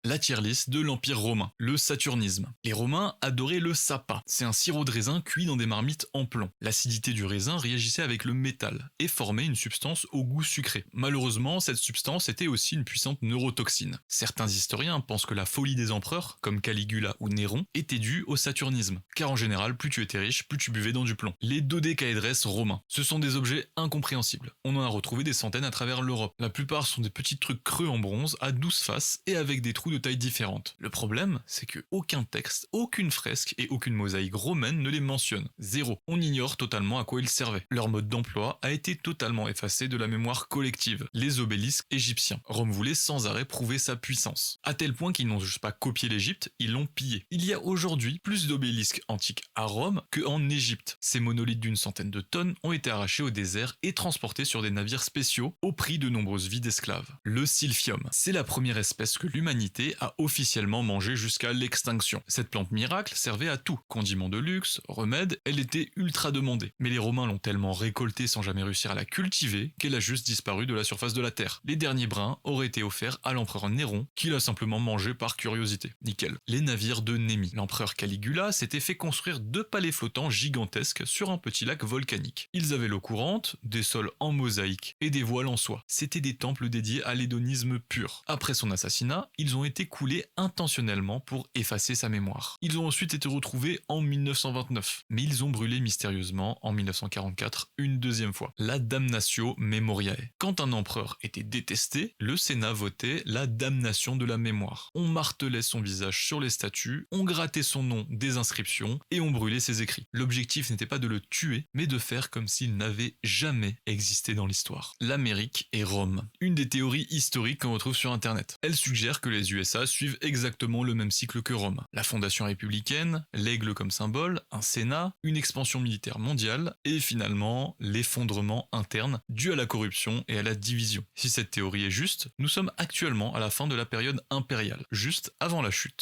La tier list de l'Empire romain, le saturnisme. Les Romains adoraient le sapa, c'est un sirop de raisin cuit dans des marmites en plomb. L'acidité du raisin réagissait avec le métal et formait une substance au goût sucré. Malheureusement, cette substance était aussi une puissante neurotoxine. Certains historiens pensent que la folie des empereurs, comme Caligula ou Néron, était due au saturnisme, car en général, plus tu étais riche, plus tu buvais dans du plomb. Les dodécaédres romains, ce sont des objets incompréhensibles. On en a retrouvé des centaines à travers l'Europe. La plupart sont des petits trucs creux en bronze à 12 faces et avec des trous de taille différentes. Le problème, c'est que aucun texte, aucune fresque et aucune mosaïque romaine ne les mentionne. Zéro. On ignore totalement à quoi ils servaient. Leur mode d'emploi a été totalement effacé de la mémoire collective. Les obélisques égyptiens. Rome voulait sans arrêt prouver sa puissance. À tel point qu'ils n'ont juste pas copié l'Égypte, ils l'ont pillé. Il y a aujourd'hui plus d'obélisques antiques à Rome qu'en Égypte. Ces monolithes d'une centaine de tonnes ont été arrachés au désert et transportés sur des navires spéciaux au prix de nombreuses vies d'esclaves. Le silphium, c'est la première espèce que l'humanité a officiellement mangée jusqu'à l'extinction. Cette plante miracle servait à tout. Condiment de luxe, remède, elle était ultra demandée. Mais les Romains l'ont tellement récoltée sans jamais réussir à la cultiver qu'elle a juste disparu de la surface de la terre. Les derniers brins auraient été offerts à l'empereur Néron qui l'a simplement mangé par curiosité. Nickel. Les navires de Némi. L'empereur Caligula s'était fait construire 2 palais flottants gigantesques sur un petit lac volcanique. Ils avaient l'eau courante, des sols en mosaïque et des voiles en soie. C'était des temples dédiés à l'hédonisme pur. Après son assassinat, ils ont été coulés intentionnellement pour effacer sa mémoire. Ils ont ensuite été retrouvés en 1929, mais ils ont brûlé mystérieusement en 1944 une deuxième fois. La damnatio memoriae. Quand un empereur était détesté, le Sénat votait la damnation de la mémoire. On martelait son visage sur les statues, on grattait son nom des inscriptions et on brûlait ses écrits. L'objectif n'était pas de le tuer, mais de faire comme s'il n'avait jamais existé dans l'histoire. L'Amérique et Rome. Une des théories historiques qu'on retrouve sur internet. Elle suggère que les USA suivent exactement le même cycle que Rome. La fondation républicaine, l'aigle comme symbole, un Sénat, une expansion militaire mondiale et finalement l'effondrement interne dû à la corruption et à la division. Si cette théorie est juste, nous sommes actuellement à la fin de la période impériale, juste avant la chute.